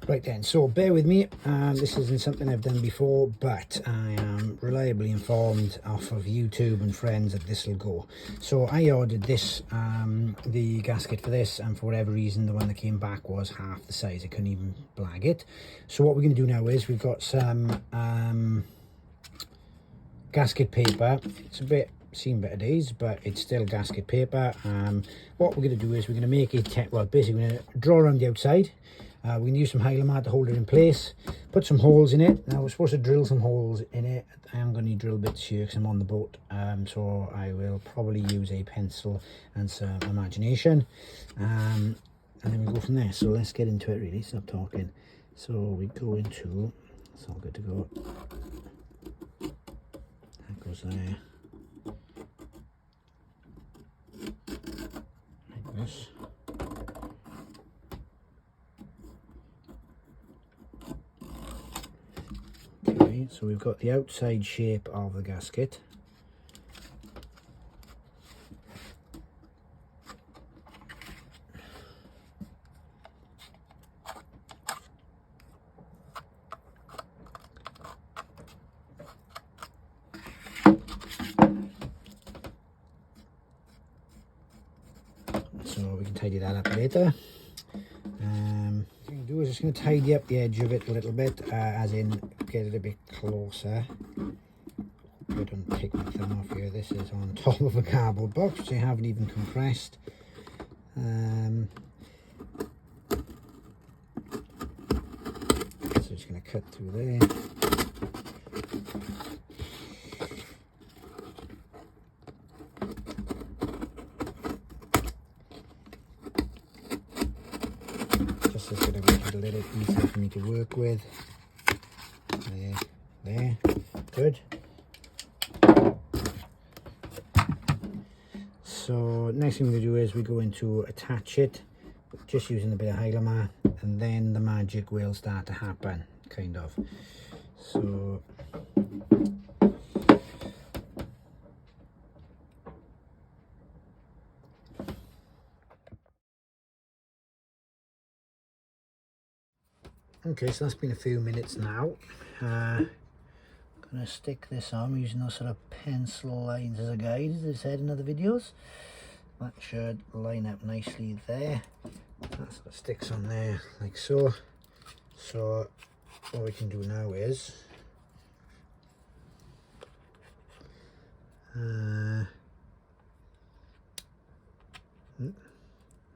Right then, so bear with me, this isn't something I've done before, but I am reliably informed off of YouTube and friends that this will go. So I ordered this, the gasket for this, and for whatever reason the one that came back was half the size. I couldn't even blag it. So what we're going to do now is we've got some gasket paper. It's a bit seen better days, but it's still gasket paper. What we're going to do is we're going to make it, well, basically we're going to draw around the outside. We're going to use some Hylomar to hold it in place, put some holes in it. Now we're supposed to drill some holes in it. I am going to drill bits here because I'm on the boat, so I will probably use a pencil and some imagination, and then we go from there. So let's get into it really, stop talking. So we go into, it's all good to go. That goes there. Like this. Okay, so we've got the outside shape of the gasket. So we can tidy that up later. What I'm going to do is just going to tidy up the edge of it a little bit, as in get it a bit closer. I don't take my thumb off here. This is on top of a cardboard box which I haven't even compressed. So just going to cut through there. Just is going to make it a little easier for me to work with. There, good. So next thing we're going to do is we go into attach it, just using a bit of Hylomar, and then the magic will start to happen, kind of. So okay, so that's been a few minutes now. Gonna stick this on using those sort of pencil lines as a guide, as I said in other videos. That should line up nicely there. That sort of sticks on there like so. So what we can do now is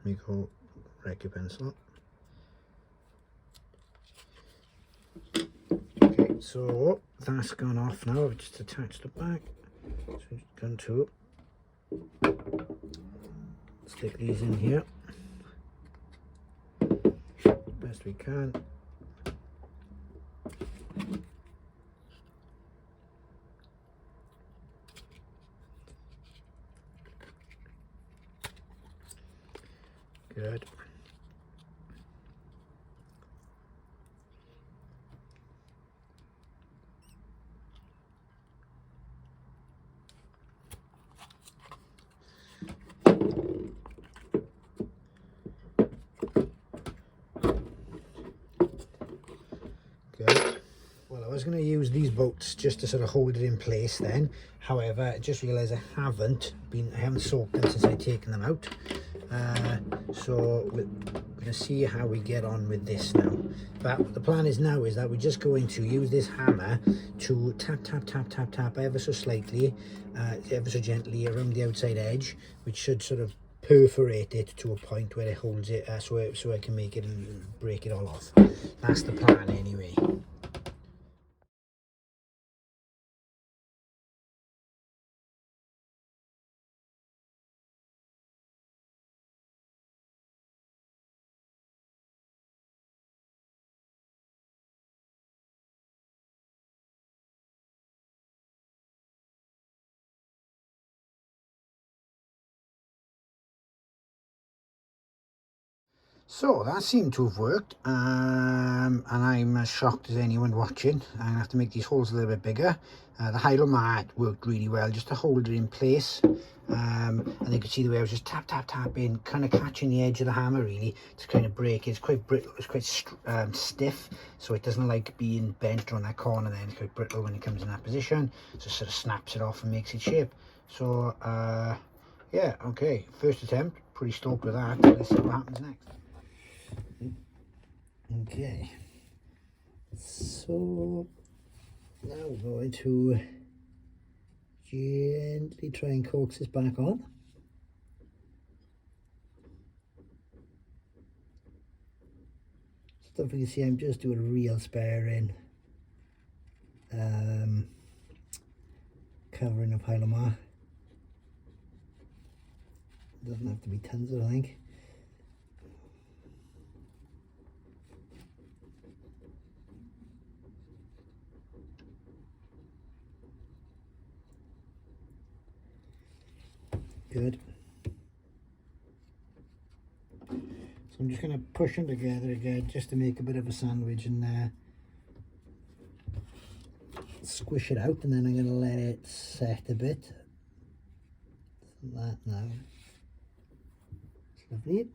we go wreck your pencil. Okay, so that's gone off now. I've just attached it back. So we're going to stick these in here best we can. Good. Good. Well, I was going to use these bolts just to sort of hold it in place then. However, I just realised I haven't soaked them since I've taken them out. So we're going to see how we get on with this now. But the plan is now is that we're just going to use this hammer to tap, tap, tap, tap, tap ever so slightly, ever so gently around the outside edge, which should sort of perforate it to a point where it holds it, so I can make it and break it all off. That's the plan anyway. So that seemed to have worked, and I'm as shocked as anyone watching. I'm going to have to make these holes a little bit bigger. The Hylomar worked really well just to hold it in place. And you could see the way I was just tapping, kind of catching the edge of the hammer really to kind of break it. It's quite brittle, it's quite stiff, so it doesn't like being bent on that corner. Then it's quite brittle when it comes in that position, so it sort of snaps it off and makes it shape. So yeah, okay, first attempt, pretty stoked with that. Let's see what happens next. Okay, so now we're going to gently try and coax this back on. Stuff you can see, I'm just doing real sparing covering of Hylomar. Doesn't have to be tons, I think. Good. So I'm just going to push them together again just to make a bit of a sandwich and squish it out, and then I'm going to let it set a bit. That now. It's lovely.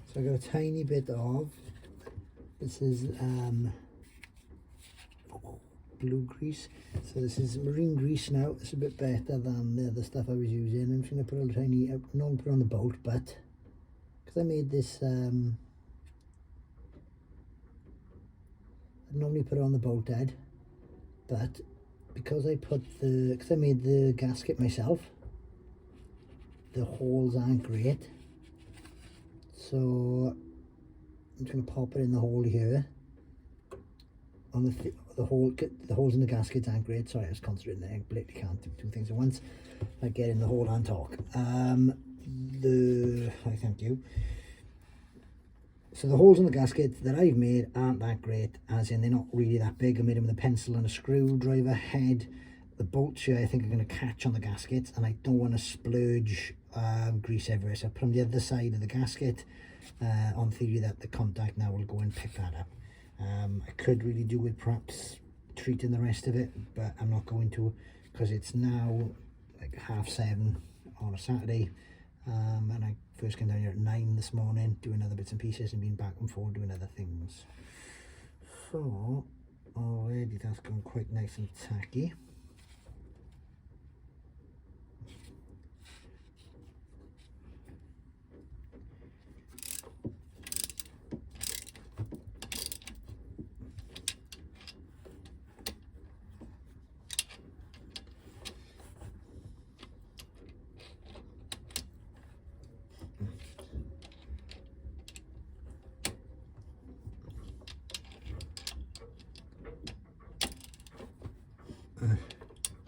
So I've got a tiny bit of, this is blue grease. So this is marine grease now. It's a bit better than the other stuff I was using. I'm just going to put a tiny, I normally put on the bolt, but because I made this, I normally put it on the bolt head, but because I made the gasket myself, the holes aren't great. So I'm just going to pop it in the hole here. On the holes in the gaskets aren't great. Sorry, I was concentrating there. I literally can't do two things at once. I get in the hole and talk. Thank you. So the holes in the gasket that I've made aren't that great, as in they're not really that big. I made them with a pencil and a screwdriver head. The bolts here I think are going to catch on the gaskets, and I don't want to splurge grease everywhere, so I put them on the other side of the gasket on theory that the contact now will go and pick that up. I could really do with perhaps treating the rest of it, but I'm not going to, because it's now like 7:30 on a Saturday, and I first came down here at 9 this morning doing other bits and pieces and been back and forth doing other things. So already that's gone quite nice and tacky.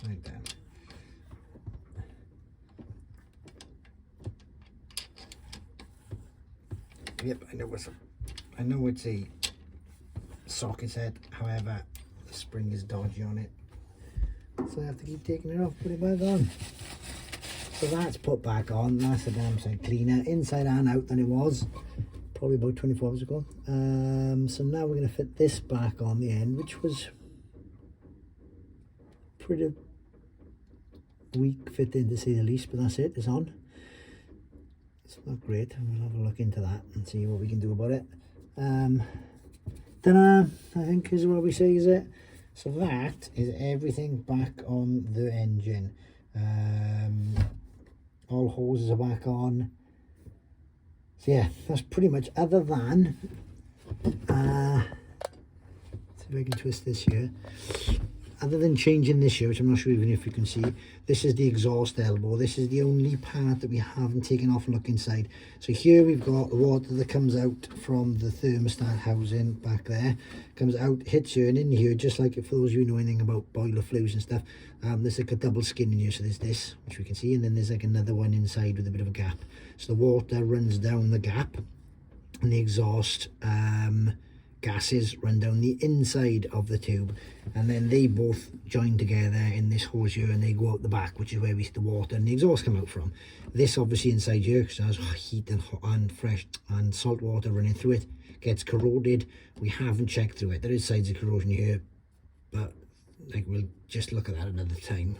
Like that. Yep, I know it's a socket head, however the spring is dodgy on it, so I have to keep taking it off, put it back on. So that's put back on. That's a damn sight cleaner inside and out than it was probably about 24 hours ago. So now we're going to fit this back on the end, which was pretty weak fitting to say the least, but that's it, it's on. It's not great. We'll have a look into that and see what we can do about it. Ta-da, I think is what we say, is it? So that is everything back on the engine. All hoses are back on. So yeah, that's pretty much, other than let's see if I can twist this here. Other than changing this here, which I'm not sure even if you can see, this is the exhaust elbow. This is the only part that we haven't taken off and look inside. So here we've got the water that comes out from the thermostat housing back there. Comes out, hits here, and in here, just like for those of you who know anything about boiler flues and stuff, there's like a double skin in here. So there's this, which we can see, and then there's like another one inside with a bit of a gap. So the water runs down the gap, and the exhaust gases run down the inside of the tube, and then they both join together in this hose here, and they go out the back, which is where the water and the exhaust come out from. This obviously inside here, because there's heat and hot and fresh and salt water running through it, gets corroded. We haven't checked through it. There is signs of corrosion here, but like, we'll just look at that another time.